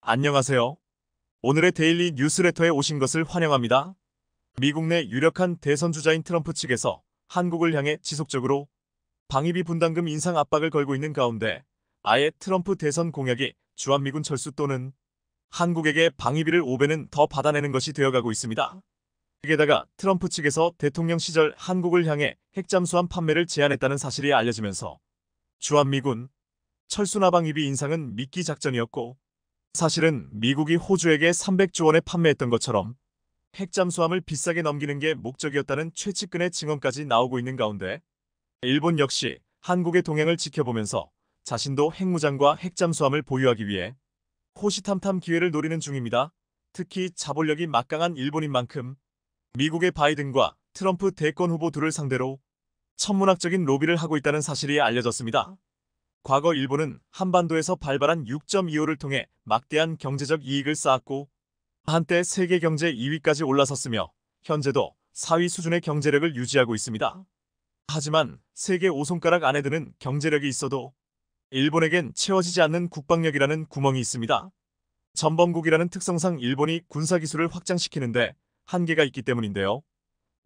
안녕하세요. 오늘의 데일리 뉴스레터에 오신 것을 환영합니다. 미국 내 유력한 대선 주자인 트럼프 측에서 한국을 향해 지속적으로 방위비 분담금 인상 압박을 걸고 있는 가운데 아예 트럼프 대선 공약이 주한미군 철수 또는 한국에게 방위비를 5배는 더 받아내는 것이 되어가고 있습니다. 게다가 트럼프 측에서 대통령 시절 한국을 향해 핵잠수함 판매를 제안했다는 사실이 알려지면서 주한미군 철수나 방위비 인상은 미끼 작전이었고 사실은 미국이 호주에게 300조 원에 판매했던 것처럼 핵잠수함을 비싸게 넘기는 게 목적이었다는 최측근의 증언까지 나오고 있는 가운데 일본 역시 한국의 동행을 지켜보면서 자신도 핵무장과 핵잠수함을 보유하기 위해 호시탐탐 기회를 노리는 중입니다. 특히 자본력이 막강한 일본인 만큼 미국의 바이든과 트럼프 대권 후보 둘을 상대로 천문학적인 로비를 하고 있다는 사실이 알려졌습니다. 과거 일본은 한반도에서 발발한 6.25를 통해 막대한 경제적 이익을 쌓았고 한때 세계 경제 2위까지 올라섰으며 현재도 4위 수준의 경제력을 유지하고 있습니다. 하지만 세계 5손가락 안에 드는 경제력이 있어도 일본에겐 채워지지 않는 국방력이라는 구멍이 있습니다. 전범국이라는 특성상 일본이 군사기술을 확장시키는데 한계가 있기 때문인데요.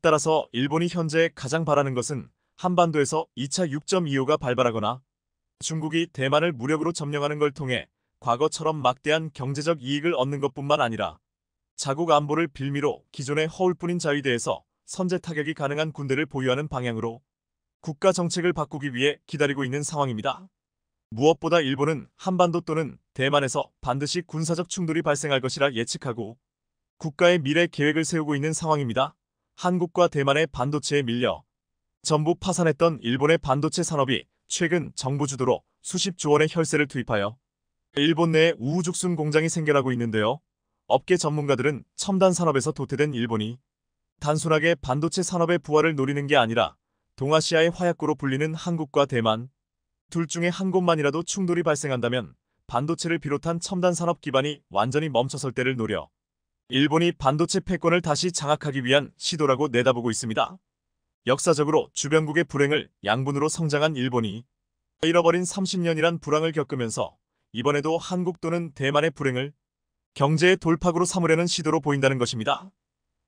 따라서 일본이 현재 가장 바라는 것은 한반도에서 2차 6.25가 발발하거나 중국이 대만을 무력으로 점령하는 걸 통해 과거처럼 막대한 경제적 이익을 얻는 것뿐만 아니라 자국 안보를 빌미로 기존의 허울뿐인 자위대에서 선제 타격이 가능한 군대를 보유하는 방향으로 국가 정책을 바꾸기 위해 기다리고 있는 상황입니다. 무엇보다 일본은 한반도 또는 대만에서 반드시 군사적 충돌이 발생할 것이라 예측하고 국가의 미래 계획을 세우고 있는 상황입니다. 한국과 대만의 반도체에 밀려 전부 파산했던 일본의 반도체 산업이 최근 정부 주도로 수십조 원의 혈세를 투입하여 일본 내에 우후죽순 공장이 생겨나고 있는데요. 업계 전문가들은 첨단 산업에서 도태된 일본이 단순하게 반도체 산업의 부활을 노리는 게 아니라 동아시아의 화약고로 불리는 한국과 대만 둘 중에 한 곳만이라도 충돌이 발생한다면 반도체를 비롯한 첨단 산업 기반이 완전히 멈춰설 때를 노려 일본이 반도체 패권을 다시 장악하기 위한 시도라고 내다보고 있습니다. 역사적으로 주변국의 불행을 양분으로 성장한 일본이 잃어버린 30년이란 불황을 겪으면서 이번에도 한국 또는 대만의 불행을 경제의 돌파구로 삼으려는 시도로 보인다는 것입니다.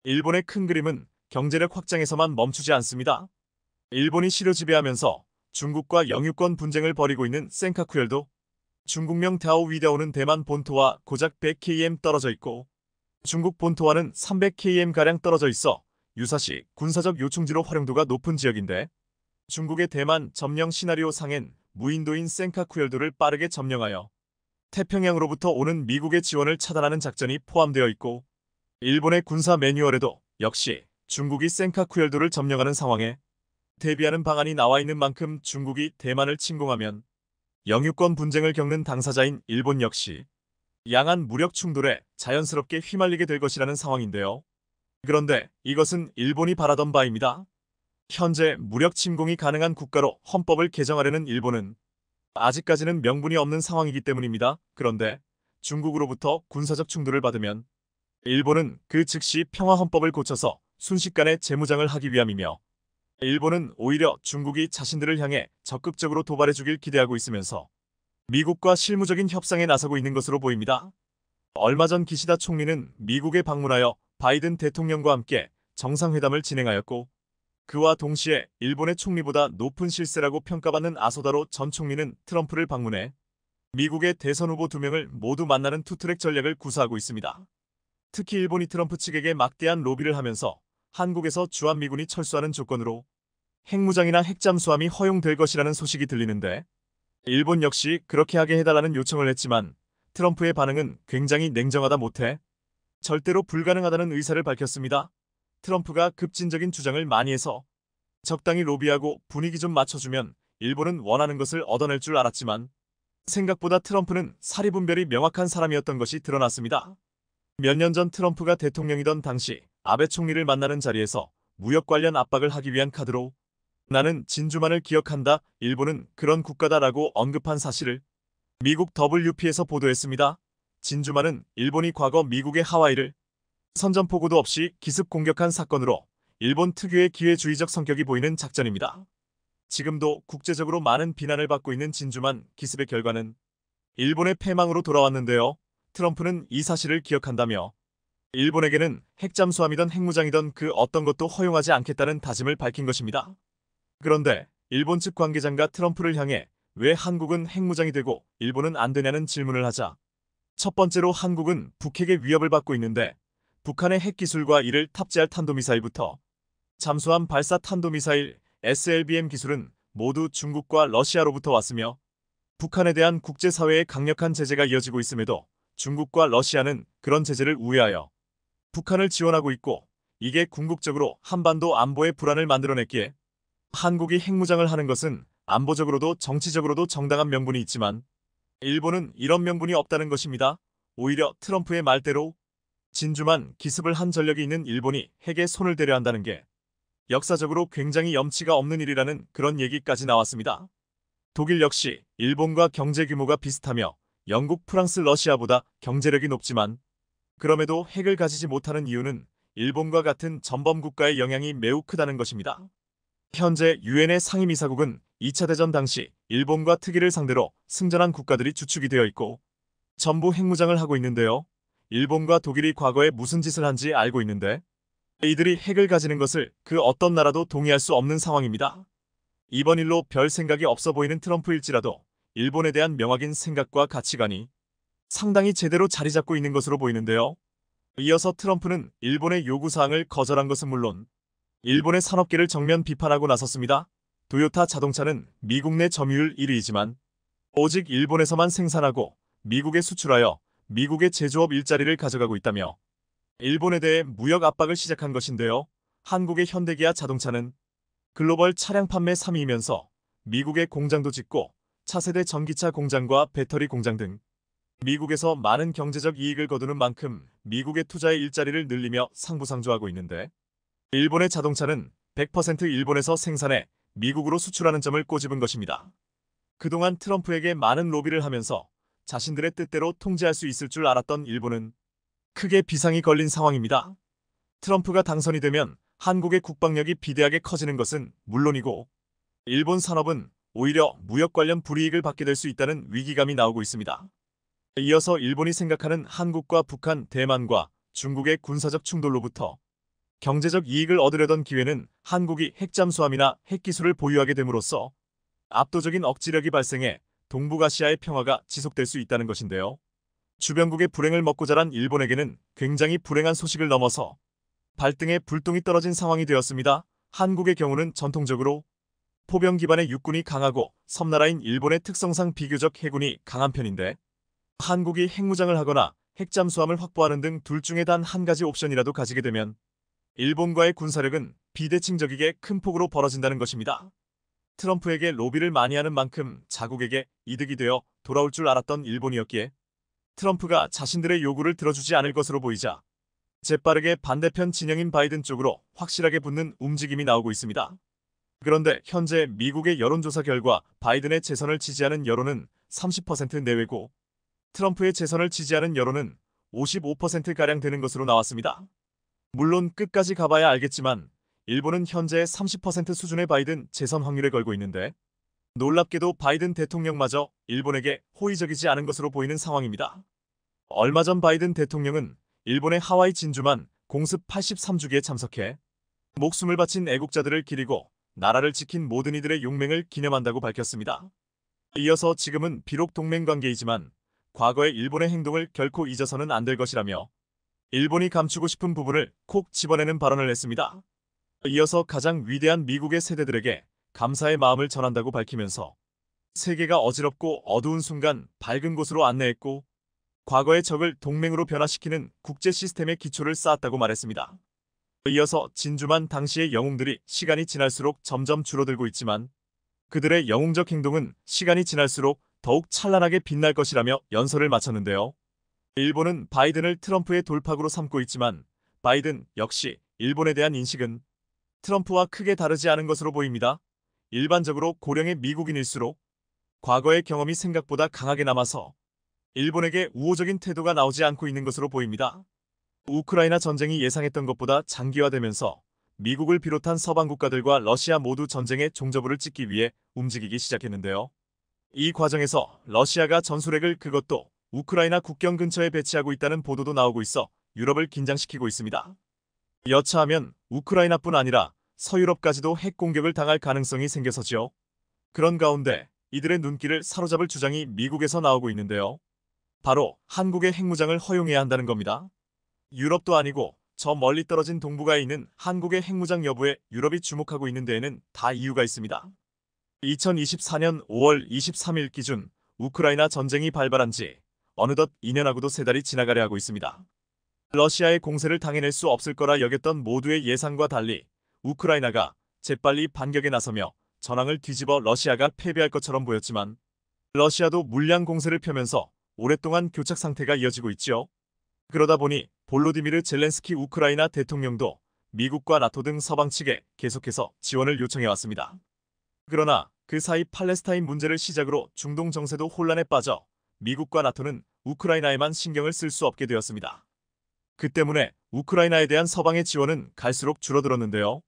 일본의 큰 그림은 경제력 확장에서만 멈추지 않습니다. 일본이 시료 지배하면서 중국과 영유권 분쟁을 벌이고 있는 센카쿠열도 중국명 다오 위다오는 대만 본토와 고작 100km 떨어져 있고 중국 본토와는 300km가량 떨어져 있어 유사시 군사적 요충지로 활용도가 높은 지역인데 중국의 대만 점령 시나리오 상엔 무인도인 센카쿠열도를 빠르게 점령하여 태평양으로부터 오는 미국의 지원을 차단하는 작전이 포함되어 있고 일본의 군사 매뉴얼에도 역시 중국이 센카쿠열도를 점령하는 상황에 대비하는 방안이 나와 있는 만큼 중국이 대만을 침공하면 영유권 분쟁을 겪는 당사자인 일본 역시 양안 무력 충돌에 자연스럽게 휘말리게 될 것이라는 상황인데요. 그런데 이것은 일본이 바라던 바입니다. 현재 무력 침공이 가능한 국가로 헌법을 개정하려는 일본은 아직까지는 명분이 없는 상황이기 때문입니다. 그런데 중국으로부터 군사적 충돌을 받으면 일본은 그 즉시 평화헌법을 고쳐서 순식간에 재무장을 하기 위함이며 일본은 오히려 중국이 자신들을 향해 적극적으로 도발해주길 기대하고 있으면서 미국과 실무적인 협상에 나서고 있는 것으로 보입니다. 얼마 전 기시다 총리는 미국에 방문하여 바이든 대통령과 함께 정상회담을 진행하였고 그와 동시에 일본의 총리보다 높은 실세라고 평가받는 아소다로 전 총리는 트럼프를 방문해 미국의 대선 후보 2명을 모두 만나는 투트랙 전략을 구사하고 있습니다. 특히 일본이 트럼프 측에게 막대한 로비를 하면서 한국에서 주한미군이 철수하는 조건으로 핵무장이나 핵잠수함이 허용될 것이라는 소식이 들리는데 일본 역시 그렇게 하게 해달라는 요청을 했지만 트럼프의 반응은 굉장히 냉정하다 못해 절대로 불가능하다는 의사를 밝혔습니다. 트럼프가 급진적인 주장을 많이 해서 적당히 로비하고 분위기 좀 맞춰주면 일본은 원하는 것을 얻어낼 줄 알았지만 생각보다 트럼프는 사리분별이 명확한 사람이었던 것이 드러났습니다. 몇 년 전 트럼프가 대통령이던 당시 아베 총리를 만나는 자리에서 무역 관련 압박을 하기 위한 카드로 나는 진주만을 기억한다. 일본은 그런 국가다라고 언급한 사실을 미국 WP에서 보도했습니다. 진주만은 일본이 과거 미국의 하와이를 선전포고도 없이 기습 공격한 사건으로 일본 특유의 기회주의적 성격이 보이는 작전입니다. 지금도 국제적으로 많은 비난을 받고 있는 진주만 기습의 결과는 일본의 패망으로 돌아왔는데요. 트럼프는 이 사실을 기억한다며 일본에게는 핵잠수함이든 핵무장이든 그 어떤 것도 허용하지 않겠다는 다짐을 밝힌 것입니다. 그런데 일본 측 관계자가 트럼프를 향해 왜 한국은 핵무장이 되고 일본은 안 되냐는 질문을 하자 첫 번째로 한국은 북핵의 위협을 받고 있는데 북한의 핵기술과 이를 탑재할 탄도미사일부터 잠수함 발사 탄도미사일 SLBM 기술은 모두 중국과 러시아로부터 왔으며 북한에 대한 국제사회의 강력한 제재가 이어지고 있음에도 중국과 러시아는 그런 제재를 우회하여 북한을 지원하고 있고 이게 궁극적으로 한반도 안보의 불안을 만들어냈기에 한국이 핵무장을 하는 것은 안보적으로도 정치적으로도 정당한 명분이 있지만 일본은 이런 명분이 없다는 것입니다. 오히려 트럼프의 말대로 진주만 기습을 한 전력이 있는 일본이 핵에 손을 대려 한다는 게 역사적으로 굉장히 염치가 없는 일이라는 그런 얘기까지 나왔습니다. 독일 역시 일본과 경제 규모가 비슷하며 영국, 프랑스, 러시아보다 경제력이 높지만 그럼에도 핵을 가지지 못하는 이유는 일본과 같은 전범 국가의 영향이 매우 크다는 것입니다. 현재 유엔의 상임이사국은 2차 대전 당시 일본과 특위를 상대로 승전한 국가들이 주축이 되어 있고 전부 핵무장을 하고 있는데요. 일본과 독일이 과거에 무슨 짓을 한지 알고 있는데 이들이 핵을 가지는 것을 그 어떤 나라도 동의할 수 없는 상황입니다. 이번 일로 별 생각이 없어 보이는 트럼프일지라도 일본에 대한 명확인 생각과 가치관이 상당히 제대로 자리 잡고 있는 것으로 보이는데요. 이어서 트럼프는 일본의 요구사항을 거절한 것은 물론 일본의 산업계를 정면 비판하고 나섰습니다. 도요타 자동차는 미국 내 점유율 1위이지만 오직 일본에서만 생산하고 미국에 수출하여 미국의 제조업 일자리를 가져가고 있다며 일본에 대해 무역 압박을 시작한 것인데요. 한국의 현대기아 자동차는 글로벌 차량 판매 3위이면서 미국의 공장도 짓고 차세대 전기차 공장과 배터리 공장 등 미국에서 많은 경제적 이익을 거두는 만큼 미국의 투자의 일자리를 늘리며 상부상조하고 있는데 일본의 자동차는 100% 일본에서 생산해 미국으로 수출하는 점을 꼬집은 것입니다. 그동안 트럼프에게 많은 로비를 하면서 자신들의 뜻대로 통제할 수 있을 줄 알았던 일본은 크게 비상이 걸린 상황입니다. 트럼프가 당선이 되면 한국의 국방력이 비대하게 커지는 것은 물론이고 일본 산업은 오히려 무역 관련 불이익을 받게 될 수 있다는 위기감이 나오고 있습니다. 이어서 일본이 생각하는 한국과 북한, 대만과 중국의 군사적 충돌로부터 경제적 이익을 얻으려던 기회는 한국이 핵잠수함이나 핵기술을 보유하게 됨으로써 압도적인 억지력이 발생해 동북아시아의 평화가 지속될 수 있다는 것인데요. 주변국의 불행을 먹고 자란 일본에게는 굉장히 불행한 소식을 넘어서 발등에 불똥이 떨어진 상황이 되었습니다. 한국의 경우는 전통적으로 포병 기반의 육군이 강하고 섬나라인 일본의 특성상 비교적 해군이 강한 편인데 한국이 핵무장을 하거나 핵잠수함을 확보하는 등 둘 중에 단 한 가지 옵션이라도 가지게 되면 일본과의 군사력은 비대칭적이게 큰 폭으로 벌어진다는 것입니다. 트럼프에게 로비를 많이 하는 만큼 자국에게 이득이 되어 돌아올 줄 알았던 일본이었기에 트럼프가 자신들의 요구를 들어주지 않을 것으로 보이자 재빠르게 반대편 진영인 바이든 쪽으로 확실하게 붙는 움직임이 나오고 있습니다. 그런데 현재 미국의 여론조사 결과 바이든의 재선을 지지하는 여론은 30% 내외고 트럼프의 재선을 지지하는 여론은 55%가량 되는 것으로 나왔습니다. 물론 끝까지 가봐야 알겠지만 일본은 현재 30% 수준의 바이든 재선 확률에 걸고 있는데 놀랍게도 바이든 대통령마저 일본에게 호의적이지 않은 것으로 보이는 상황입니다. 얼마 전 바이든 대통령은 일본의 하와이 진주만 공습 83주기에 참석해 목숨을 바친 애국자들을 기리고 나라를 지킨 모든 이들의 용맹을 기념한다고 밝혔습니다. 이어서 지금은 비록 동맹관계이지만 과거의 일본의 행동을 결코 잊어서는 안 될 것이라며 일본이 감추고 싶은 부분을 콕 집어내는 발언을 했습니다. 이어서 가장 위대한 미국의 세대들에게 감사의 마음을 전한다고 밝히면서 세계가 어지럽고 어두운 순간 밝은 곳으로 안내했고 과거의 적을 동맹으로 변화시키는 국제 시스템의 기초를 쌓았다고 말했습니다. 이어서 진주만 당시의 영웅들이 시간이 지날수록 점점 줄어들고 있지만 그들의 영웅적 행동은 시간이 지날수록 더욱 찬란하게 빛날 것이라며 연설을 마쳤는데요. 일본은 바이든을 트럼프의 돌파구로 삼고 있지만 바이든 역시 일본에 대한 인식은 트럼프와 크게 다르지 않은 것으로 보입니다. 일반적으로 고령의 미국인일수록 과거의 경험이 생각보다 강하게 남아서 일본에게 우호적인 태도가 나오지 않고 있는 것으로 보입니다. 우크라이나 전쟁이 예상했던 것보다 장기화되면서 미국을 비롯한 서방 국가들과 러시아 모두 전쟁의 종저부를 찍기 위해 움직이기 시작했는데요. 이 과정에서 러시아가 전술핵을 그것도 우크라이나 국경 근처에 배치하고 있다는 보도도 나오고 있어 유럽을 긴장시키고 있습니다. 여차하면 우크라이나뿐 아니라 서유럽까지도 핵 공격을 당할 가능성이 생겨서지요. 그런 가운데 이들의 눈길을 사로잡을 주장이 미국에서 나오고 있는데요. 바로 한국의 핵무장을 허용해야 한다는 겁니다. 유럽도 아니고 저 멀리 떨어진 동북아에 있는 한국의 핵무장 여부에 유럽이 주목하고 있는 데에는 다 이유가 있습니다. 2024년 5월 23일 기준 우크라이나 전쟁이 발발한 지 어느덧 2년하고도 3달이 지나가려 하고 있습니다. 러시아의 공세를 당해낼 수 없을 거라 여겼던 모두의 예상과 달리 우크라이나가 재빨리 반격에 나서며 전황을 뒤집어 러시아가 패배할 것처럼 보였지만 러시아도 물량 공세를 펴면서 오랫동안 교착 상태가 이어지고 있지요. 그러다 보니 볼로디미르 젤렌스키 우크라이나 대통령도 미국과 나토 등 서방 측에 계속해서 지원을 요청해왔습니다. 그러나 그 사이 팔레스타인 문제를 시작으로 중동 정세도 혼란에 빠져 미국과 나토는 우크라이나에만 신경을 쓸 수 없게 되었습니다. 그 때문에 우크라이나에 대한 서방의 지원은 갈수록 줄어들었는데요.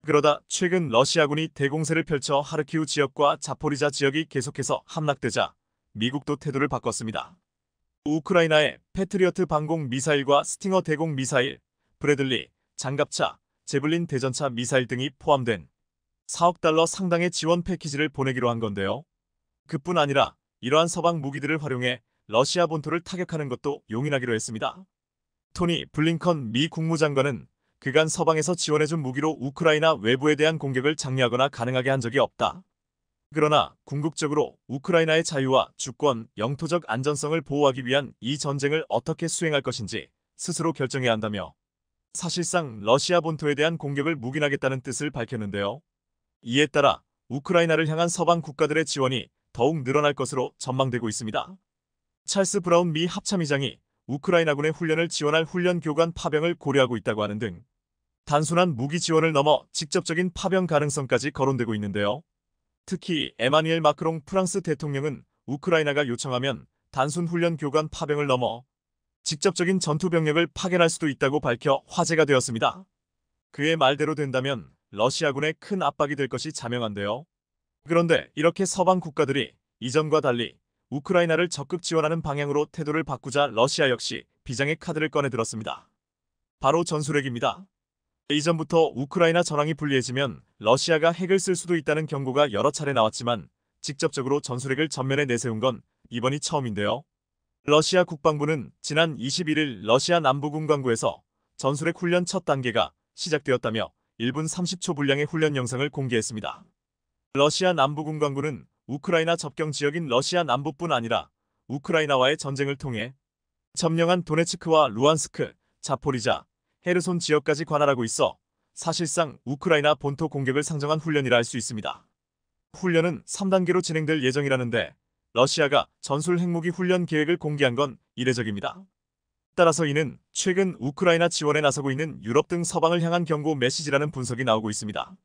그러다 최근 러시아군이 대공세를 펼쳐 하르키우 지역과 자포리자 지역이 계속해서 함락되자 미국도 태도를 바꿨습니다. 우크라이나에 패트리어트 방공 미사일과 스팅어 대공 미사일, 브래들리, 장갑차, 제블린 대전차 미사일 등이 포함된 4억 달러 상당의 지원 패키지를 보내기로 한 건데요. 그뿐 아니라 이러한 서방 무기들을 활용해 러시아 본토를 타격하는 것도 용인하기로 했습니다. 토니 블링컨 미 국무장관은 그간 서방에서 지원해준 무기로 우크라이나 외부에 대한 공격을 장려하거나 가능하게 한 적이 없다. 그러나 궁극적으로 우크라이나의 자유와 주권, 영토적 안전성을 보호하기 위한 이 전쟁을 어떻게 수행할 것인지 스스로 결정해야 한다며 사실상 러시아 본토에 대한 공격을 묵인하겠다는 뜻을 밝혔는데요. 이에 따라 우크라이나를 향한 서방 국가들의 지원이 더욱 늘어날 것으로 전망되고 있습니다. 찰스 브라운 미 합참의장이 우크라이나군의 훈련을 지원할 훈련 교관 파병을 고려하고 있다고 하는 등 단순한 무기 지원을 넘어 직접적인 파병 가능성까지 거론되고 있는데요. 특히 에마뉘엘 마크롱 프랑스 대통령은 우크라이나가 요청하면 단순 훈련 교관 파병을 넘어 직접적인 전투 병력을 파견할 수도 있다고 밝혀 화제가 되었습니다. 그의 말대로 된다면 러시아군에 큰 압박이 될 것이 자명한데요. 그런데 이렇게 서방 국가들이 이전과 달리 우크라이나를 적극 지원하는 방향으로 태도를 바꾸자 러시아 역시 비장의 카드를 꺼내들었습니다. 바로 전술핵입니다. 이전부터 우크라이나 전황이 불리해지면 러시아가 핵을 쓸 수도 있다는 경고가 여러 차례 나왔지만 직접적으로 전술핵을 전면에 내세운 건 이번이 처음인데요. 러시아 국방부는 지난 21일 러시아 남부 군광구에서 전술핵 훈련 첫 단계가 시작되었다며 1분 30초 분량의 훈련 영상을 공개했습니다. 러시아 남부 군광구는 우크라이나 접경 지역인 러시아 남부뿐 아니라 우크라이나와의 전쟁을 통해 점령한 도네츠크와 루안스크, 자포리자, 헤르손 지역까지 관할하고 있어 사실상 우크라이나 본토 공격을 상정한 훈련이라 할 수 있습니다. 훈련은 3단계로 진행될 예정이라는데 러시아가 전술 핵무기 훈련 계획을 공개한 건 이례적입니다. 따라서 이는 최근 우크라이나 지원에 나서고 있는 유럽 등 서방을 향한 경고 메시지라는 분석이 나오고 있습니다.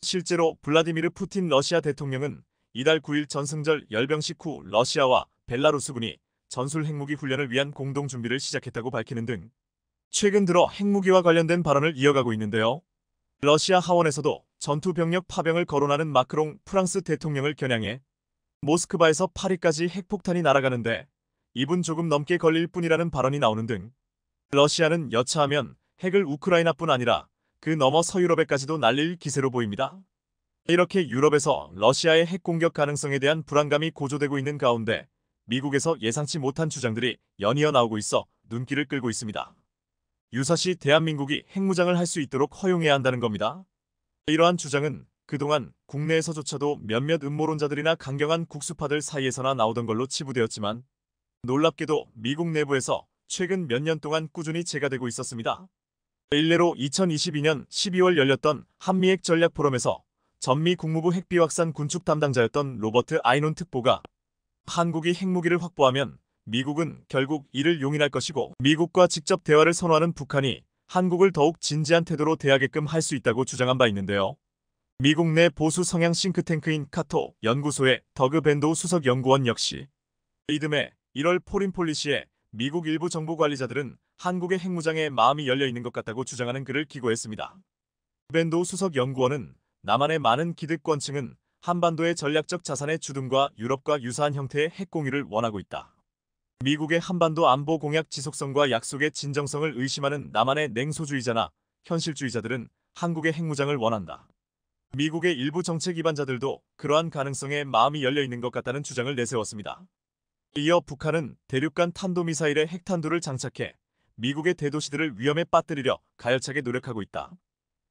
실제로 블라디미르 푸틴 러시아 대통령은 이달 9일 전승절 열병식 후 러시아와 벨라루스군이 전술 핵무기 훈련을 위한 공동 준비를 시작했다고 밝히는 등 최근 들어 핵무기와 관련된 발언을 이어가고 있는데요. 러시아 하원에서도 전투 병력 파병을 거론하는 마크롱 프랑스 대통령을 겨냥해 모스크바에서 파리까지 핵폭탄이 날아가는데 2분 조금 넘게 걸릴 뿐이라는 발언이 나오는 등 러시아는 여차하면 핵을 우크라이나뿐 아니라 그 너머 서유럽에까지도 날릴 기세로 보입니다. 이렇게 유럽에서 러시아의 핵 공격 가능성에 대한 불안감이 고조되고 있는 가운데 미국에서 예상치 못한 주장들이 연이어 나오고 있어 눈길을 끌고 있습니다. 유사시 대한민국이 핵무장을 할 수 있도록 허용해야 한다는 겁니다. 이러한 주장은 그동안 국내에서조차도 몇몇 음모론자들이나 강경한 국수파들 사이에서나 나오던 걸로 치부되었지만 놀랍게도 미국 내부에서 최근 몇 년 동안 꾸준히 제기되고 있었습니다. 일례로 2022년 12월 열렸던 한미핵 전략 포럼에서 전미 국무부 핵비 확산 군축 담당자였던 로버트 아이논 특보가 한국이 핵무기를 확보하면 미국은 결국 이를 용인할 것이고 미국과 직접 대화를 선호하는 북한이 한국을 더욱 진지한 태도로 대하게끔 할 수 있다고 주장한 바 있는데요. 미국 내 보수 성향 싱크탱크인 카토 연구소의 더그 밴도우 수석 연구원 역시 이듬해 1월 포린 폴리시에 미국 일부 정부 관리자들은 한국의 핵무장에 마음이 열려 있는 것 같다고 주장하는 글을 기고했습니다. 밴도우 수석 연구원은 남한의 많은 기득권층은 한반도의 전략적 자산의 주둔과 유럽과 유사한 형태의 핵 공유를 원하고 있다. 미국의 한반도 안보 공약 지속성과 약속의 진정성을 의심하는 남한의 냉소주의자나 현실주의자들은 한국의 핵무장을 원한다. 미국의 일부 정책 기반자들도 그러한 가능성에 마음이 열려 있는 것 같다는 주장을 내세웠습니다. 이어 북한은 대륙간 탄도미사일에 핵탄두를 장착해 미국의 대도시들을 위험에 빠뜨리려 가열차게 노력하고 있다.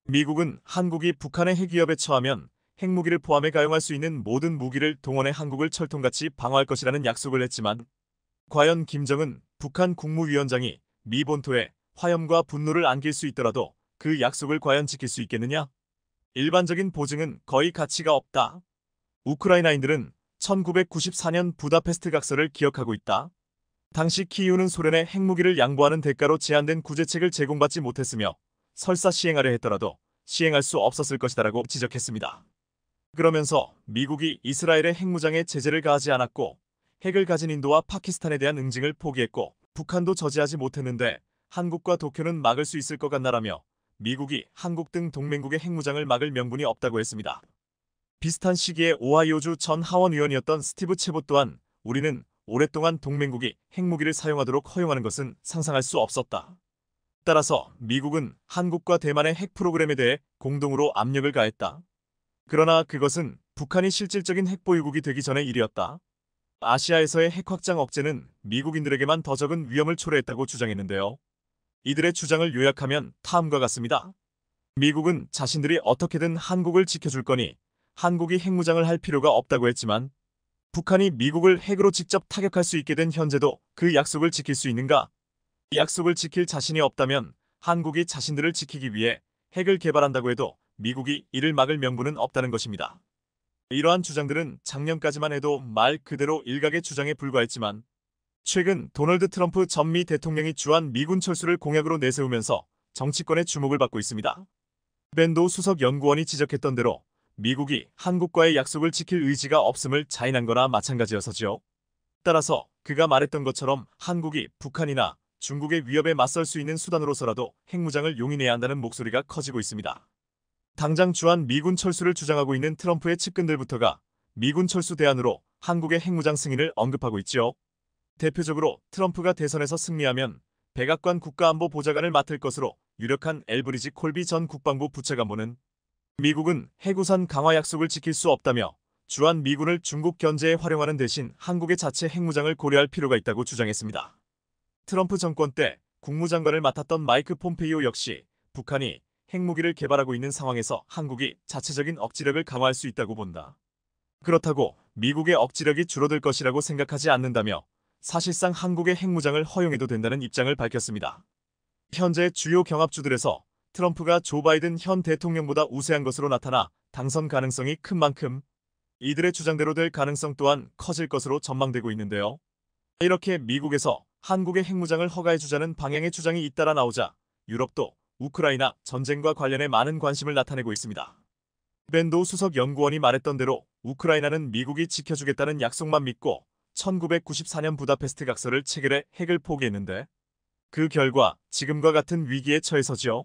미국은 한국이 북한의 핵위협에 처하면 핵무기를 포함해 가용할 수 있는 모든 무기를 동원해 한국을 철통같이 방어할 것이라는 약속을 했지만 과연 김정은 북한 국무위원장이 미 본토에 화염과 분노를 안길 수 있더라도 그 약속을 과연 지킬 수 있겠느냐? 일반적인 보증은 거의 가치가 없다. 우크라이나인들은 1994년 부다페스트 각서를 기억하고 있다. 당시 키이우는 소련에 핵무기를 양보하는 대가로 제한된 구제책을 제공받지 못했으며 설사 시행하려 했더라도 시행할 수 없었을 것이다라고 지적했습니다. 그러면서 미국이 이스라엘의 핵무장에 제재를 가하지 않았고 핵을 가진 인도와 파키스탄에 대한 응징을 포기했고 북한도 저지하지 못했는데 한국과 도쿄는 막을 수 있을 것 같나라며 미국이 한국 등 동맹국의 핵무장을 막을 명분이 없다고 했습니다. 비슷한 시기에 오하이오주 전 하원 의원이었던 스티브 체봇 또한 우리는 오랫동안 동맹국이 핵무기를 사용하도록 허용하는 것은 상상할 수 없었다. 따라서 미국은 한국과 대만의 핵 프로그램에 대해 공동으로 압력을 가했다. 그러나 그것은 북한이 실질적인 핵보유국이 되기 전의 일이었다. 아시아에서의 핵 확장 억제는 미국인들에게만 더 적은 위험을 초래했다고 주장했는데요. 이들의 주장을 요약하면 다음과 같습니다. 미국은 자신들이 어떻게든 한국을 지켜줄 거니 한국이 핵무장을 할 필요가 없다고 했지만 북한이 미국을 핵으로 직접 타격할 수 있게 된 현재도 그 약속을 지킬 수 있는가? 약속을 지킬 자신이 없다면 한국이 자신들을 지키기 위해 핵을 개발한다고 해도 미국이 이를 막을 명분은 없다는 것입니다. 이러한 주장들은 작년까지만 해도 말 그대로 일각의 주장에 불과했지만 최근 도널드 트럼프 전 미 대통령이 주한 미군 철수를 공약으로 내세우면서 정치권의 주목을 받고 있습니다. 벤도 수석 연구원이 지적했던 대로 미국이 한국과의 약속을 지킬 의지가 없음을 자인한 거나 마찬가지여서지요. 따라서 그가 말했던 것처럼 한국이 북한이나 중국의 위협에 맞설 수 있는 수단으로서라도 핵무장을 용인해야 한다는 목소리가 커지고 있습니다. 당장 주한 미군 철수를 주장하고 있는 트럼프의 측근들부터가 미군 철수 대안으로 한국의 핵무장 승인을 언급하고 있지요. 대표적으로 트럼프가 대선에서 승리하면 백악관 국가안보보좌관을 맡을 것으로 유력한 엘브리지 콜비 전 국방부 부차관보는 미국은 핵우산 강화 약속을 지킬 수 없다며 주한 미군을 중국 견제에 활용하는 대신 한국의 자체 핵무장을 고려할 필요가 있다고 주장했습니다. 트럼프 정권 때 국무장관을 맡았던 마이크 폼페이오 역시 북한이 핵무기를 개발하고 있는 상황에서 한국이 자체적인 억지력을 강화할 수 있다고 본다. 그렇다고 미국의 억지력이 줄어들 것이라고 생각하지 않는다며 사실상 한국의 핵무장을 허용해도 된다는 입장을 밝혔습니다. 현재 주요 경합주들에서 트럼프가 조 바이든 현 대통령보다 우세한 것으로 나타나 당선 가능성이 큰 만큼 이들의 주장대로 될 가능성 또한 커질 것으로 전망되고 있는데요. 이렇게 미국에서 한국의 핵무장을 허가해주자는 방향의 주장이 잇따라 나오자 유럽도 우크라이나 전쟁과 관련해 많은 관심을 나타내고 있습니다. 벤도 수석 연구원이 말했던 대로 우크라이나는 미국이 지켜주겠다는 약속만 믿고 1994년 부다페스트 각서를 체결해 핵을 포기했는데 그 결과 지금과 같은 위기에 처해서지요.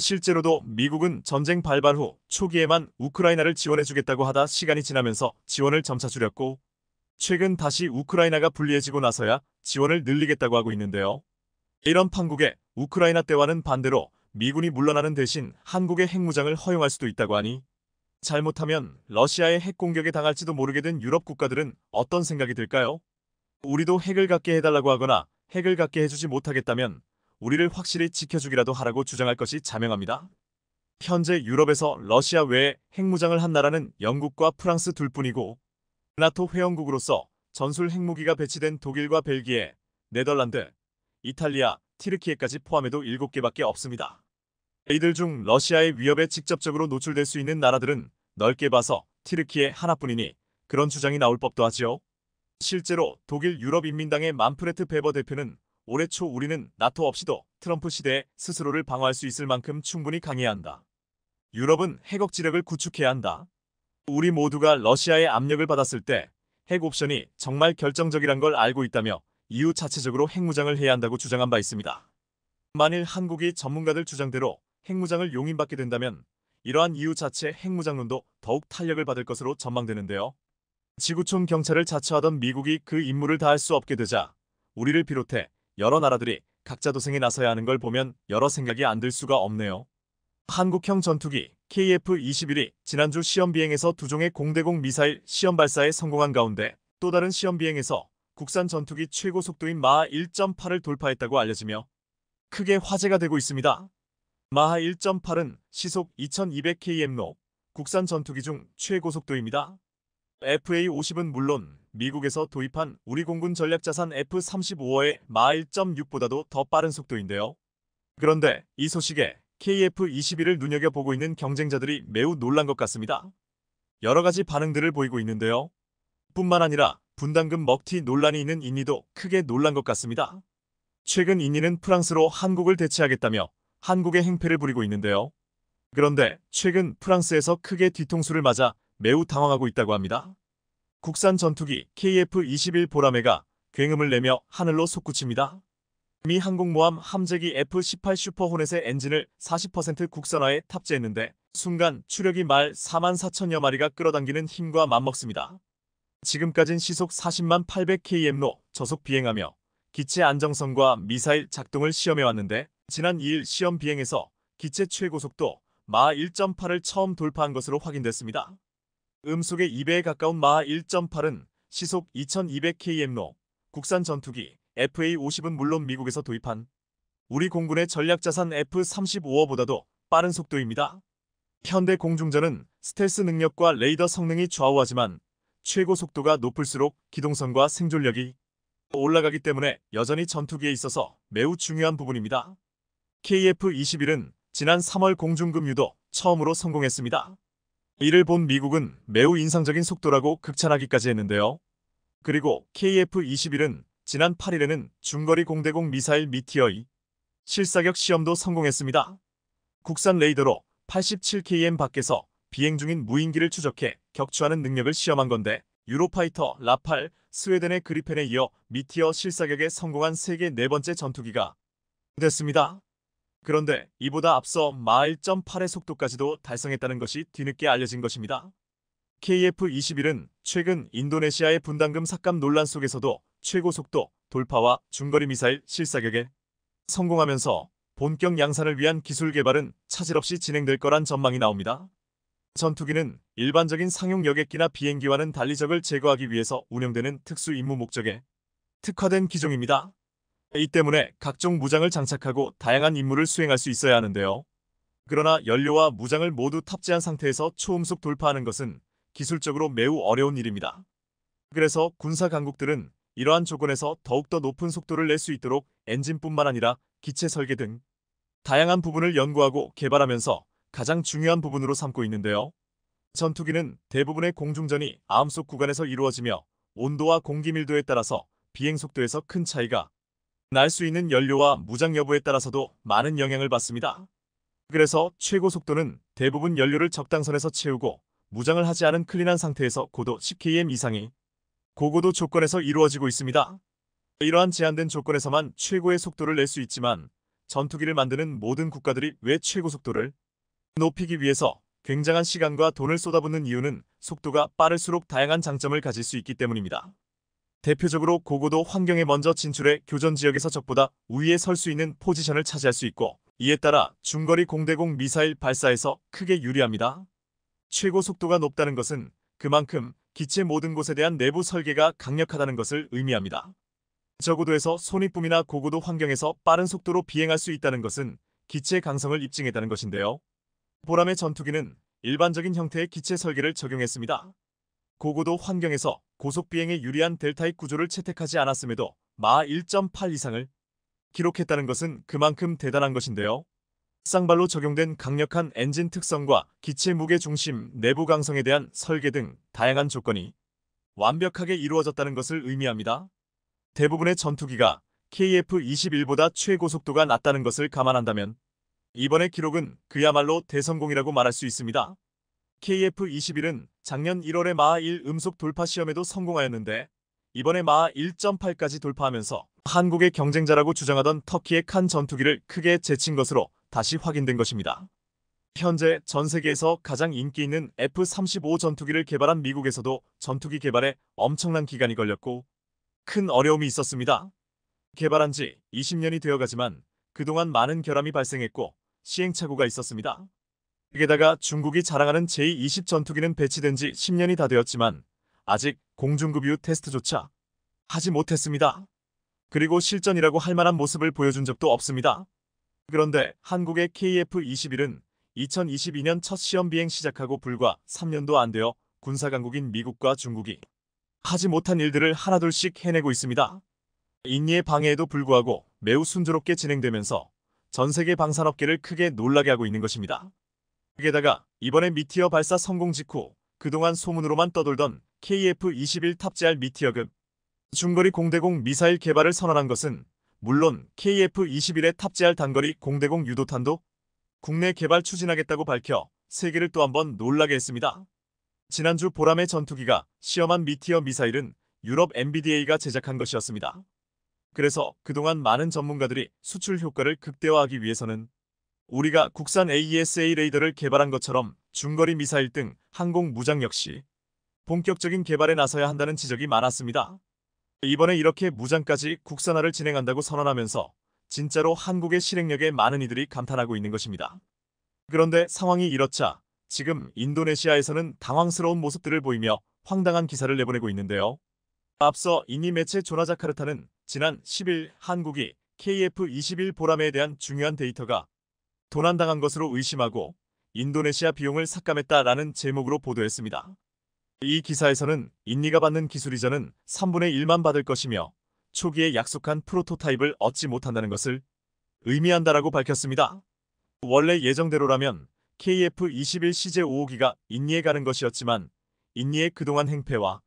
실제로도 미국은 전쟁 발발 후 초기에만 우크라이나를 지원해주겠다고 하다 시간이 지나면서 지원을 점차 줄였고 최근 다시 우크라이나가 불리해지고 나서야 지원을 늘리겠다고 하고 있는데요. 이런 판국에 우크라이나 때와는 반대로 미군이 물러나는 대신 한국의 핵무장을 허용할 수도 있다고 하니 잘못하면 러시아의 핵공격에 당할지도 모르게 된 유럽 국가들은 어떤 생각이 들까요? 우리도 핵을 갖게 해달라고 하거나 핵을 갖게 해주지 못하겠다면 우리를 확실히 지켜주기라도 하라고 주장할 것이 자명합니다. 현재 유럽에서 러시아 외에 핵무장을 한 나라는 영국과 프랑스 둘뿐이고 나토 회원국으로서 전술 핵무기가 배치된 독일과 벨기에, 네덜란드, 이탈리아, 티르키예까지 포함해도 7개밖에 없습니다. 이들 중 러시아의 위협에 직접적으로 노출될 수 있는 나라들은 넓게 봐서 티르키예 하나뿐이니 그런 주장이 나올 법도 하지요. 실제로 독일 유럽인민당의 만프레트 베버 대표는 올해 초 우리는 나토 없이도 트럼프 시대에 스스로를 방어할 수 있을 만큼 충분히 강해야 한다. 유럽은 핵 억지력을 구축해야 한다. 우리 모두가 러시아의 압력을 받았을 때 핵 옵션이 정말 결정적이란 걸 알고 있다며 이후 자체적으로 핵무장을 해야 한다고 주장한 바 있습니다. 만일 한국이 전문가들 주장대로 핵무장을 용인받게 된다면 이러한 이유 자체 핵무장론도 더욱 탄력을 받을 것으로 전망되는데요. 지구촌 경찰을 자처하던 미국이 그 임무를 다할 수 없게 되자 우리를 비롯해 여러 나라들이 각자 도생에 나서야 하는 걸 보면 여러 생각이 안 들 수가 없네요. 한국형 전투기 KF-21이 지난주 시험 비행에서 두 종의 공대공 미사일 시험 발사에 성공한 가운데 또 다른 시험 비행에서 국산 전투기 최고 속도인 마하 1.8을 돌파했다고 알려지며 크게 화제가 되고 있습니다. 마하 1.8은 시속 2200km로 국산 전투기 중 최고속도입니다. FA-50은 물론 미국에서 도입한 우리 공군 전략자산 F-35의 마하 1.6보다도 더 빠른 속도인데요. 그런데 이 소식에 KF-21을 눈여겨보고 있는 경쟁자들이 매우 놀란 것 같습니다. 여러 가지 반응들을 보이고 있는데요. 뿐만 아니라 분담금 먹튀 논란이 있는 인니도 크게 놀란 것 같습니다. 최근 인니는 프랑스로 한국을 대체하겠다며 한국의 행패를 부리고 있는데요. 그런데 최근 프랑스에서 크게 뒤통수를 맞아 매우 당황하고 있다고 합니다. 국산 전투기 KF-21 보라매가 굉음을 내며 하늘로 솟구칩니다. 미 항공모함 함재기 F-18 슈퍼호넷의 엔진을 40% 국산화에 탑재했는데 순간 추력이 말 44,000여 마리가 끌어당기는 힘과 맞먹습니다. 지금까진 시속 400만 800km로 저속 비행하며 기체 안정성과 미사일 작동을 시험해왔는데 지난 2일 시험 비행에서 기체 최고속도 마하 1.8을 처음 돌파한 것으로 확인됐습니다. 음속의 2배에 가까운 마하 1.8은 시속 2200km로 국산 전투기 FA-50은 물론 미국에서 도입한 우리 공군의 전략자산 F-35보다도 빠른 속도입니다. 현대 공중전은 스텔스 능력과 레이더 성능이 좌우하지만 최고 속도가 높을수록 기동성과 생존력이 올라가기 때문에 여전히 전투기에 있어서 매우 중요한 부분입니다. KF-21은 지난 3월 공중급유도 처음으로 성공했습니다. 이를 본 미국은 매우 인상적인 속도라고 극찬하기까지 했는데요. 그리고 KF-21은 지난 8일에는 중거리 공대공 미사일 미티어의 실사격 시험도 성공했습니다. 국산 레이더로 87km 밖에서 비행 중인 무인기를 추적해 격추하는 능력을 시험한 건데 유로파이터, 라팔, 스웨덴의 그리펜에 이어 미티어 실사격에 성공한 세계 네 번째 전투기가 됐습니다. 그런데 이보다 앞서 마하 1.8의 속도까지도 달성했다는 것이 뒤늦게 알려진 것입니다. KF-21은 최근 인도네시아의 분담금 삭감 논란 속에서도 최고 속도 돌파와 중거리 미사일 실사격에 성공하면서 본격 양산을 위한 기술 개발은 차질 없이 진행될 거란 전망이 나옵니다. 전투기는 일반적인 상용 여객기나 비행기와는 달리 적을 제거하기 위해서 운영되는 특수 임무 목적에 특화된 기종입니다. 이 때문에 각종 무장을 장착하고 다양한 임무를 수행할 수 있어야 하는데요. 그러나 연료와 무장을 모두 탑재한 상태에서 초음속 돌파하는 것은 기술적으로 매우 어려운 일입니다. 그래서 군사 강국들은 이러한 조건에서 더욱더 높은 속도를 낼 수 있도록 엔진뿐만 아니라 기체 설계 등 다양한 부분을 연구하고 개발하면서 가장 중요한 부분으로 삼고 있는데요. 전투기는 대부분의 공중전이 암속 구간에서 이루어지며 온도와 공기 밀도에 따라서 비행 속도에서 큰 차이가 날 수 있는 연료와 무장 여부에 따라서도 많은 영향을 받습니다. 그래서 최고 속도는 대부분 연료를 적당선에서 채우고 무장을 하지 않은 클린한 상태에서 고도 10km 이상의 고고도 조건에서 이루어지고 있습니다. 이러한 제한된 조건에서만 최고의 속도를 낼 수 있지만 전투기를 만드는 모든 국가들이 왜 최고 속도를 높이기 위해서 굉장한 시간과 돈을 쏟아붓는 이유는 속도가 빠를수록 다양한 장점을 가질 수 있기 때문입니다. 대표적으로 고고도 환경에 먼저 진출해 교전 지역에서 적보다 우위에 설 수 있는 포지션을 차지할 수 있고 이에 따라 중거리 공대공 미사일 발사에서 크게 유리합니다. 최고 속도가 높다는 것은 그만큼 기체 모든 곳에 대한 내부 설계가 강력하다는 것을 의미합니다. 저고도에서 손익붐이나 고고도 환경에서 빠른 속도로 비행할 수 있다는 것은 기체 강성을 입증했다는 것인데요. 보람의 전투기는 일반적인 형태의 기체 설계를 적용했습니다. 고고도 환경에서 고속 비행에 유리한 델타입 구조를 채택하지 않았음에도 마하 1.8 이상을 기록했다는 것은 그만큼 대단한 것인데요. 쌍발로 적용된 강력한 엔진 특성과 기체 무게 중심, 내부 강성에 대한 설계 등 다양한 조건이 완벽하게 이루어졌다는 것을 의미합니다. 대부분의 전투기가 KF-21보다 최고속도가 낮다는 것을 감안한다면 이번의 기록은 그야말로 대성공이라고 말할 수 있습니다. KF-21은 작년 1월에 마하 1 음속 돌파 시험에도 성공하였는데 이번에 마하 1.8까지 돌파하면서 한국의 경쟁자라고 주장하던 터키의 칸 전투기를 크게 제친 것으로 다시 확인된 것입니다. 현재 전 세계에서 가장 인기 있는 F-35 전투기를 개발한 미국에서도 전투기 개발에 엄청난 기간이 걸렸고 큰 어려움이 있었습니다. 개발한 지 20년이 되어가지만 그동안 많은 결함이 발생했고 시행착오가 있었습니다. 게다가 중국이 자랑하는 제-20 전투기는 배치된 지 10년이 다 되었지만 아직 공중급 이후 테스트조차 하지 못했습니다. 그리고 실전이라고 할 만한 모습을 보여준 적도 없습니다. 그런데 한국의 KF-21은 2022년 첫 시험 비행 시작하고 불과 3년도 안 되어 군사강국인 미국과 중국이 하지 못한 일들을 하나둘씩 해내고 있습니다. 인니의 방해에도 불구하고 매우 순조롭게 진행되면서 전 세계 방산업계를 크게 놀라게 하고 있는 것입니다. 게다가 이번에 미티어 발사 성공 직후 그동안 소문으로만 떠돌던 KF-21 탑재할 미티어급 중거리 공대공 미사일 개발을 선언한 것은 물론 KF-21에 탑재할 단거리 공대공 유도탄도 국내 개발 추진하겠다고 밝혀 세계를 또 한 번 놀라게 했습니다. 지난주 보람의 전투기가 시험한 미티어 미사일은 유럽 MBDA가 제작한 것이었습니다. 그래서 그동안 많은 전문가들이 수출 효과를 극대화하기 위해서는 우리가 국산 AESA 레이더를 개발한 것처럼 중거리 미사일 등 항공 무장 역시 본격적인 개발에 나서야 한다는 지적이 많았습니다. 이번에 이렇게 무장까지 국산화를 진행한다고 선언하면서 진짜로 한국의 실행력에 많은 이들이 감탄하고 있는 것입니다. 그런데 상황이 이렇자 지금 인도네시아에서는 당황스러운 모습들을 보이며 황당한 기사를 내보내고 있는데요. 앞서 인니 매체 조나자카르타는 지난 10일 한국이 KF-21 보람에 대한 중요한 데이터가 도난당한 것으로 의심하고 인도네시아 비용을 삭감했다라는 제목으로 보도했습니다. 이 기사에서는 인니가 받는 기술 이전은 3분의 1만 받을 것이며 초기에 약속한 프로토타입을 얻지 못한다는 것을 의미한다라고 밝혔습니다. 원래 예정대로라면 KF-21 CJ-5호기가 인니에 가는 것이었지만 인니의 그동안 행패와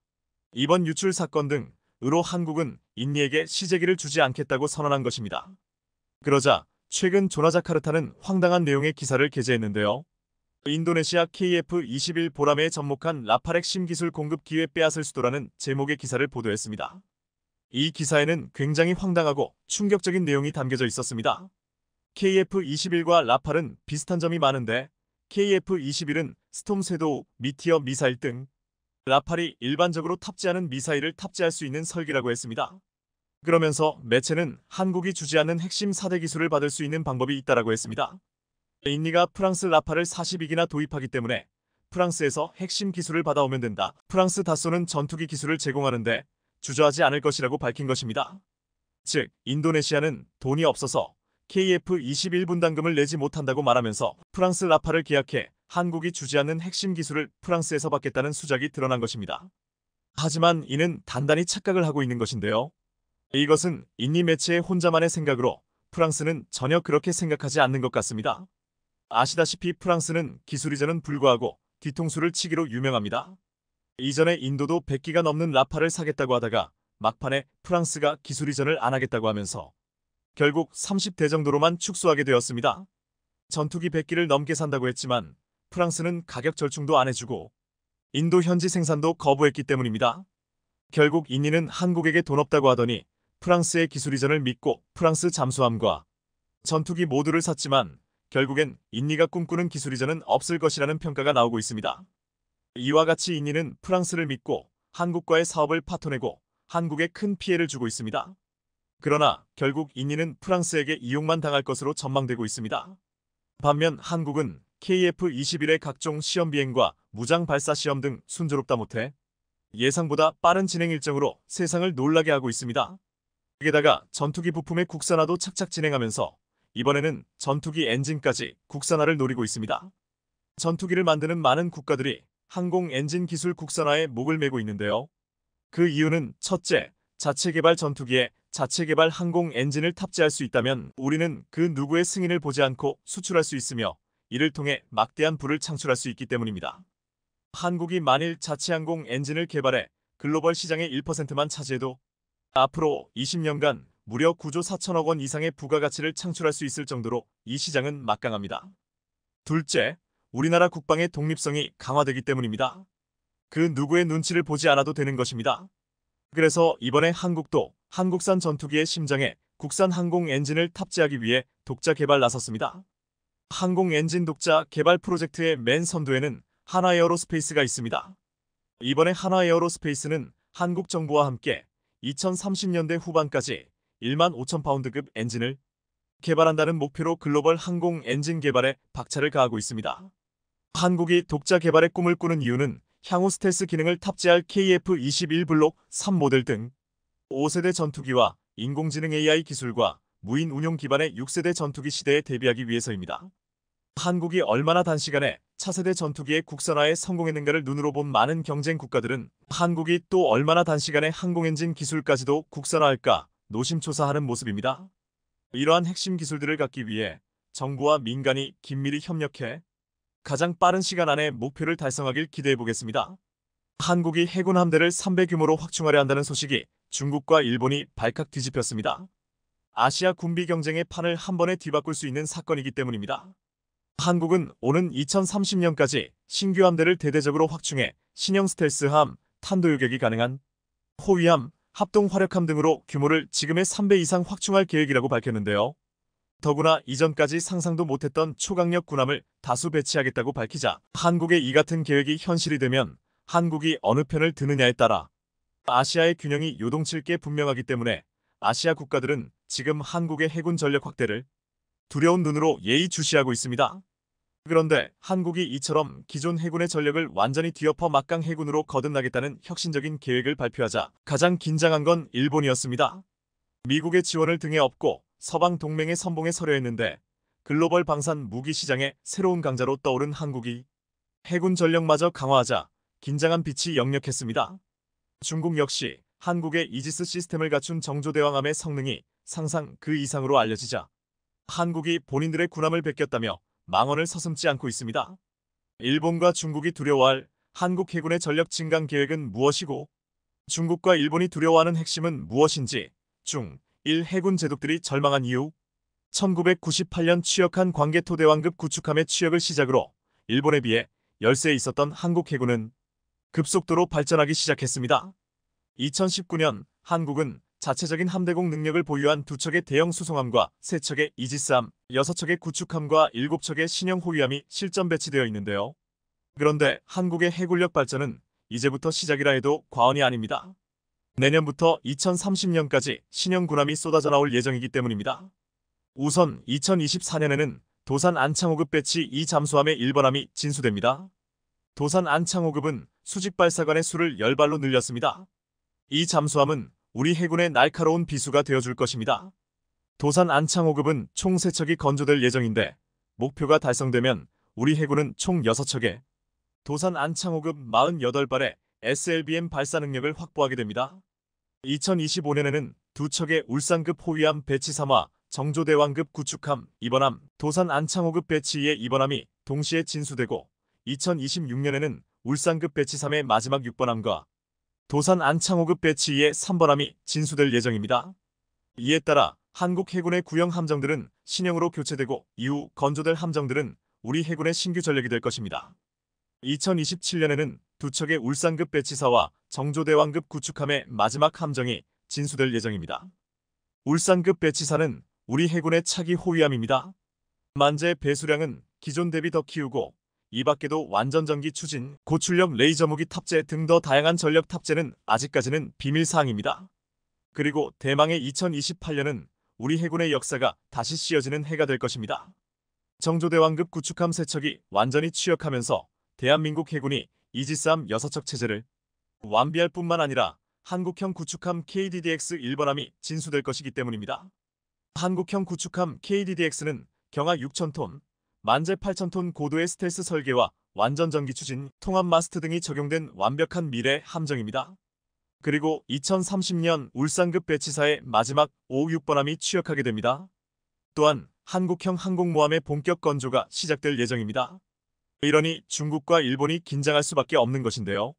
이번 유출 사건 등으로 한국은 인니에게 CJ기를 주지 않겠다고 선언한 것입니다. 그러자 최근 조나자카르타는 황당한 내용의 기사를 게재했는데요. 인도네시아 KF-21 보람에 접목한 라팔 핵심 기술 공급 기회 빼앗을 수도라는 제목의 기사를 보도했습니다. 이 기사에는 굉장히 황당하고 충격적인 내용이 담겨져 있었습니다. KF-21과 라팔은 비슷한 점이 많은데 KF-21은 스톰 섀도우, 미티어 미사일 등 라팔이 일반적으로 탑재하는 미사일을 탑재할 수 있는 설계라고 했습니다. 그러면서 매체는 한국이 주지 않는 핵심 4대 기술을 받을 수 있는 방법이 있다라고 했습니다. 인니가 프랑스 라팔을 42기나 도입하기 때문에 프랑스에서 핵심 기술을 받아오면 된다. 프랑스 다쏘는 전투기 기술을 제공하는데 주저하지 않을 것이라고 밝힌 것입니다. 즉, 인도네시아는 돈이 없어서 KF-21 분담금을 내지 못한다고 말하면서 프랑스 라팔을 계약해 한국이 주지 않는 핵심 기술을 프랑스에서 받겠다는 수작이 드러난 것입니다. 하지만 이는 단단히 착각을 하고 있는 것인데요. 이것은 인니 매체의 혼자만의 생각으로 프랑스는 전혀 그렇게 생각하지 않는 것 같습니다. 아시다시피 프랑스는 기술 이전은 불구하고 뒤통수를 치기로 유명합니다. 이전에 인도도 100기가 넘는 라팔을 사겠다고 하다가 막판에 프랑스가 기술 이전을 안 하겠다고 하면서 결국 30대 정도로만 축소하게 되었습니다. 전투기 100기를 넘게 산다고 했지만 프랑스는 가격 절충도 안 해주고 인도 현지 생산도 거부했기 때문입니다. 결국 인니는 한국에게 돈 없다고 하더니 프랑스의 기술 이전을 믿고 프랑스 잠수함과 전투기 모두를 샀지만 결국엔 인니가 꿈꾸는 기술 이전은 없을 것이라는 평가가 나오고 있습니다. 이와 같이 인니는 프랑스를 믿고 한국과의 사업을 파토내고 한국에 큰 피해를 주고 있습니다. 그러나 결국 인니는 프랑스에게 이용만 당할 것으로 전망되고 있습니다. 반면 한국은 KF-21의 각종 시험 비행과 무장 발사 시험 등 순조롭다 못해 예상보다 빠른 진행 일정으로 세상을 놀라게 하고 있습니다. 게다가 전투기 부품의 국산화도 착착 진행하면서 이번에는 전투기 엔진까지 국산화를 노리고 있습니다. 전투기를 만드는 많은 국가들이 항공 엔진 기술 국산화에 목을 메고 있는데요. 그 이유는 첫째, 자체 개발 전투기에 자체 개발 항공 엔진을 탑재할 수 있다면 우리는 그 누구의 승인을 보지 않고 수출할 수 있으며 이를 통해 막대한 부를 창출할 수 있기 때문입니다. 한국이 만일 자체 항공 엔진을 개발해 글로벌 시장의 1%만 차지해도 앞으로 20년간 무려 9조 4천억 원 이상의 부가가치를 창출할 수 있을 정도로 이 시장은 막강합니다. 둘째, 우리나라 국방의 독립성이 강화되기 때문입니다. 그 누구의 눈치를 보지 않아도 되는 것입니다. 그래서 이번에 한국도 한국산 전투기의 심장에 국산 항공 엔진을 탑재하기 위해 독자 개발 나섰습니다. 항공 엔진 독자 개발 프로젝트의 맨 선두에는 한화에어로스페이스가 있습니다. 이번에 한화에어로스페이스는 한국 정부와 함께 2030년대 후반까지 1만 5천 파운드급 엔진을 개발한다는 목표로 글로벌 항공 엔진 개발에 박차를 가하고 있습니다. 한국이 독자 개발의 꿈을 꾸는 이유는 향후 스텔스 기능을 탑재할 KF-21 블록 3 모델 등 5세대 전투기와 인공지능 AI 기술과 무인 운용 기반의 6세대 전투기 시대에 대비하기 위해서입니다. 한국이 얼마나 단시간에 차세대 전투기의 국산화에 성공했는가를 눈으로 본 많은 경쟁 국가들은 한국이 또 얼마나 단시간에 항공엔진 기술까지도 국산화할까 노심초사하는 모습입니다. 이러한 핵심 기술들을 갖기 위해 정부와 민간이 긴밀히 협력해 가장 빠른 시간 안에 목표를 달성하길 기대해보겠습니다. 한국이 해군 함대를 3배 규모로 확충하려 한다는 소식이 중국과 일본이 발칵 뒤집혔습니다. 아시아 군비 경쟁의 판을 한 번에 뒤바꿀 수 있는 사건이기 때문입니다. 한국은 오는 2030년까지 신규 함대를 대대적으로 확충해 신형 스텔스함, 탄도 요격이 가능한 호위함, 합동 화력함 등으로 규모를 지금의 3배 이상 확충할 계획이라고 밝혔는데요. 더구나 이전까지 상상도 못했던 초강력 군함을 다수 배치하겠다고 밝히자 한국의 이 같은 계획이 현실이 되면 한국이 어느 편을 드느냐에 따라 아시아의 균형이 요동칠 게 분명하기 때문에 아시아 국가들은 지금 한국의 해군 전력 확대를 두려운 눈으로 예의주시하고 있습니다. 그런데 한국이 이처럼 기존 해군의 전력을 완전히 뒤엎어 막강 해군으로 거듭나겠다는 혁신적인 계획을 발표하자 가장 긴장한 건 일본이었습니다. 미국의 지원을 등에 업고 서방 동맹의 선봉에 서려 했는데 글로벌 방산 무기 시장의 새로운 강자로 떠오른 한국이 해군 전력마저 강화하자 긴장한 빛이 역력했습니다. 중국 역시 한국의 이지스 시스템을 갖춘 정조대왕함의 성능이 상상 그 이상으로 알려지자 한국이 본인들의 군함을 베꼈다며 망언을 서슴지 않고 있습니다. 일본과 중국이 두려워할 한국 해군의 전력 증강 계획은 무엇이고 중국과 일본이 두려워하는 핵심은 무엇인지 중, 일 해군 제독들이 절망한 이후 1998년 취역한 광개토대왕급 구축함의 취역을 시작으로 일본에 비해 열세에 있었던 한국 해군은 급속도로 발전하기 시작했습니다. 2019년 한국은 자체적인 함대공 능력을 보유한 2척의 대형 수송함과 3척의 이지스함, 6척의 구축함과 7척의 신형 호위함이 실전 배치되어 있는데요. 그런데 한국의 해군력 발전은 이제부터 시작이라 해도 과언이 아닙니다. 내년부터 2030년까지 신형 군함이 쏟아져 나올 예정이기 때문입니다. 우선 2024년에는 도산 안창호급 배치 2 잠수함의 1번함이 진수됩니다. 도산 안창호급은 수직 발사관의 수를 10발로 늘렸습니다. 이 잠수함은 우리 해군의 날카로운 비수가 되어줄 것입니다. 도산 안창호급은 총 3척이 건조될 예정인데 목표가 달성되면 우리 해군은 총 6척에 도산 안창호급 48발의 SLBM 발사 능력을 확보하게 됩니다. 2025년에는 2척의 울산급 호위함 배치 3화, 정조대왕급 구축함 2번함, 도산 안창호급 배치 2의 2번함이 동시에 진수되고 2026년에는 울산급 배치 3의 마지막 6번함과 도산 안창호급 배치 2의 3번함이 진수될 예정입니다. 이에 따라 한국 해군의 구형 함정들은 신형으로 교체되고 이후 건조될 함정들은 우리 해군의 신규 전력이 될 것입니다. 2027년에는 2척의 울산급 배치사와 정조대왕급 구축함의 마지막 함정이 진수될 예정입니다. 울산급 배치사는 우리 해군의 차기 호위함입니다. 만재 배수량은 기존 대비 더 키우고 이 밖에도 완전전기 추진, 고출력 레이저 무기 탑재 등 더 다양한 전력 탑재는 아직까지는 비밀사항입니다. 그리고 대망의 2028년은 우리 해군의 역사가 다시 씌어지는 해가 될 것입니다. 정조대왕급 구축함 3척이 완전히 취역하면서 대한민국 해군이 이지스함 6척 체제를 완비할 뿐만 아니라 한국형 구축함 KDDX 1번함이 진수될 것이기 때문입니다. 한국형 구축함 KDDX는 경하 6,000톤, 만재 8,000톤 고도의 스텔스 설계와 완전 전기 추진, 통합 마스트 등이 적용된 완벽한 미래 함정입니다. 그리고 2030년 울산급 배치사의 마지막 5, 6번함이 취역하게 됩니다. 또한 한국형 항공모함의 본격 건조가 시작될 예정입니다. 이러니 중국과 일본이 긴장할 수밖에 없는 것인데요.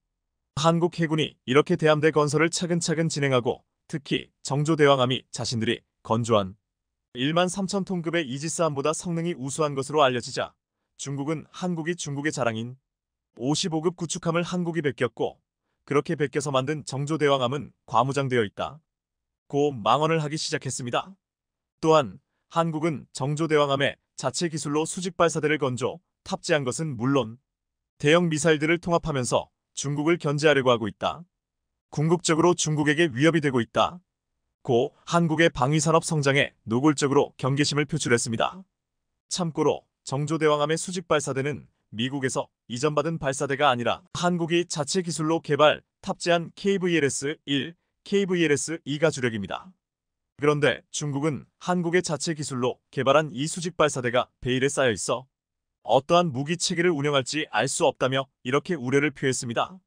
한국 해군이 이렇게 대함대 건설을 차근차근 진행하고 특히 정조대왕함이 자신들이 건조한 1만 3천 톤급의 이지스함보다 성능이 우수한 것으로 알려지자 중국은 한국이 중국의 자랑인 55급 구축함을 한국이 베꼈고 그렇게 베껴서 만든 정조대왕함은 과무장되어 있다 고 망언을 하기 시작했습니다. 또한 한국은 정조대왕함에 자체 기술로 수직 발사대를 건조, 탑재한 것은 물론 대형 미사일들을 통합하면서 중국을 견제하려고 하고 있다. 궁극적으로 중국에게 위협이 되고 있다 고 한국의 방위산업 성장에 노골적으로 경계심을 표출했습니다. 참고로 정조대왕함의 수직 발사대는 미국에서 이전받은 발사대가 아니라 한국이 자체 기술로 개발, 탑재한 KVLS-1, KVLS-2가 주력입니다. 그런데 중국은 한국의 자체 기술로 개발한 이 수직 발사대가 베일에 쌓여 있어 어떠한 무기 체계를 운영할지 알 수 없다며 이렇게 우려를 표했습니다.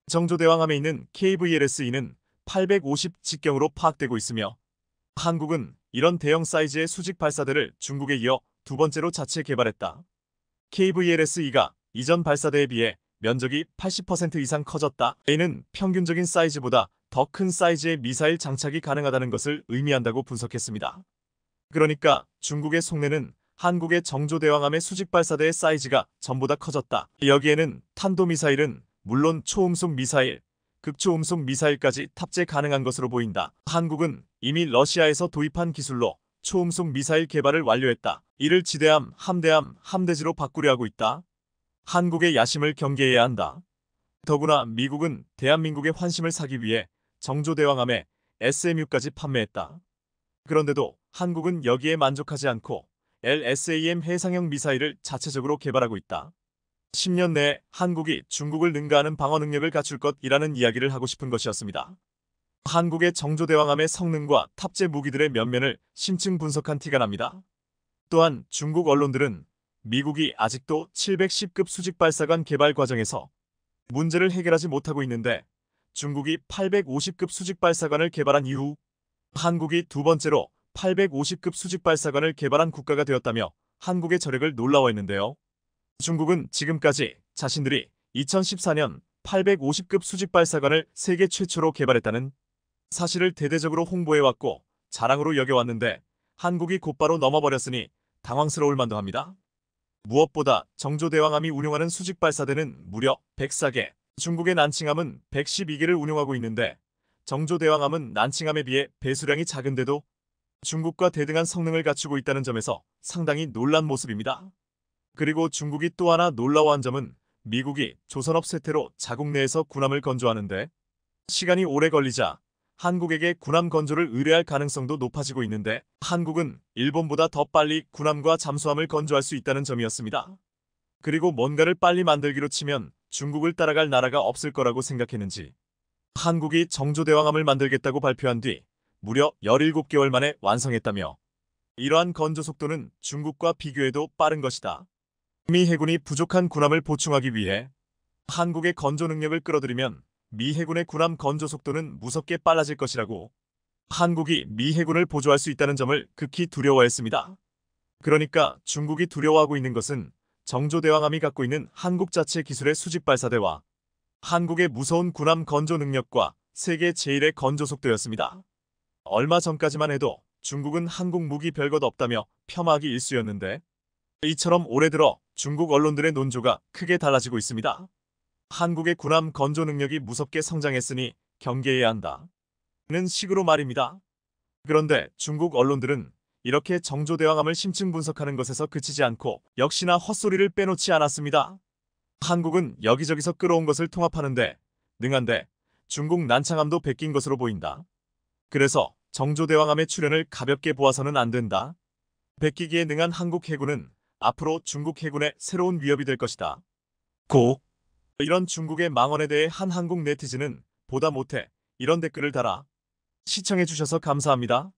정조대왕함에 있는 KVLS-2는 850 직경으로 파악되고 있으며 한국은 이런 대형 사이즈의 수직 발사대를 중국에 이어 두 번째로 자체 개발했다. KVLS-2가 이전 발사대에 비해 면적이 80% 이상 커졌다. A는 평균적인 사이즈보다 더 큰 사이즈의 미사일 장착이 가능하다는 것을 의미한다고 분석했습니다. 그러니까 중국의 속내는 한국의 정조대왕함의 수직 발사대의 사이즈가 전보다 커졌다. 여기에는 탄도미사일은 물론 초음속 미사일, 극초음속 미사일까지 탑재 가능한 것으로 보인다. 한국은 이미 러시아에서 도입한 기술로 초음속 미사일 개발을 완료했다. 이를 지대함, 함대함, 함대지로 바꾸려 하고 있다. 한국의 야심을 경계해야 한다. 더구나 미국은 대한민국의 환심을 사기 위해 정조대왕함에 SMU까지 판매했다. 그런데도 한국은 여기에 만족하지 않고 LSAM 해상형 미사일을 자체적으로 개발하고 있다. 10년 내에 한국이 중국을 능가하는 방어 능력을 갖출 것이라는 이야기를 하고 싶은 것이었습니다. 한국의 정조대왕함의 성능과 탑재 무기들의 면면을 심층 분석한 티가 납니다. 또한 중국 언론들은 미국이 아직도 710급 수직발사관 개발 과정에서 문제를 해결하지 못하고 있는데 중국이 850급 수직발사관을 개발한 이후 한국이 두 번째로 850급 수직발사관을 개발한 국가가 되었다며 한국의 저력을 놀라워했는데요. 중국은 지금까지 자신들이 2014년 850급 수직발사관을 세계 최초로 개발했다는 사실을 대대적으로 홍보해왔고 자랑으로 여겨왔는데 한국이 곧바로 넘어버렸으니 당황스러울 만도 합니다. 무엇보다 정조대왕함이 운용하는 수직발사대는 무려 104개, 중국의 난칭함은 112개를 운용하고 있는데 정조대왕함은 난칭함에 비해 배수량이 작은데도 중국과 대등한 성능을 갖추고 있다는 점에서 상당히 놀란 모습입니다. 그리고 중국이 또 하나 놀라워한 점은 미국이 조선업 쇠퇴로 자국 내에서 군함을 건조하는데 시간이 오래 걸리자 한국에게 군함 건조를 의뢰할 가능성도 높아지고 있는데 한국은 일본보다 더 빨리 군함과 잠수함을 건조할 수 있다는 점이었습니다. 그리고 뭔가를 빨리 만들기로 치면 중국을 따라갈 나라가 없을 거라고 생각했는지 한국이 정조대왕함을 만들겠다고 발표한 뒤 무려 17개월 만에 완성했다며 이러한 건조 속도는 중국과 비교해도 빠른 것이다. 미 해군이 부족한 군함을 보충하기 위해 한국의 건조 능력을 끌어들이면 미 해군의 군함 건조 속도는 무섭게 빨라질 것이라고 한국이 미 해군을 보조할 수 있다는 점을 극히 두려워했습니다. 그러니까 중국이 두려워하고 있는 것은 정조대왕함이 갖고 있는 한국 자체 기술의 수직발사대와 한국의 무서운 군함 건조 능력과 세계 제1의 건조 속도였습니다. 얼마 전까지만 해도 중국은 한국 무기 별것 없다며 폄하하기 일쑤였는데 이처럼 올해 들어 중국 언론들의 논조가 크게 달라지고 있습니다. 한국의 군함 건조 능력이 무섭게 성장했으니 경계해야 한다. 는 식으로 말입니다. 그런데 중국 언론들은 이렇게 정조대왕함을 심층 분석하는 것에서 그치지 않고 역시나 헛소리를 빼놓지 않았습니다. 한국은 여기저기서 끌어온 것을 통합하는데 능한데 중국 난창함도 베낀 것으로 보인다. 그래서 정조대왕함의 출현을 가볍게 보아서는 안 된다. 베끼기에 능한 한국 해군은 앞으로 중국 해군의 새로운 위협이 될 것이다. 고 이런 중국의 망언에 대해 한 한국 네티즌은 보다 못해 이런 댓글을 달아 시청해주셔서 감사합니다.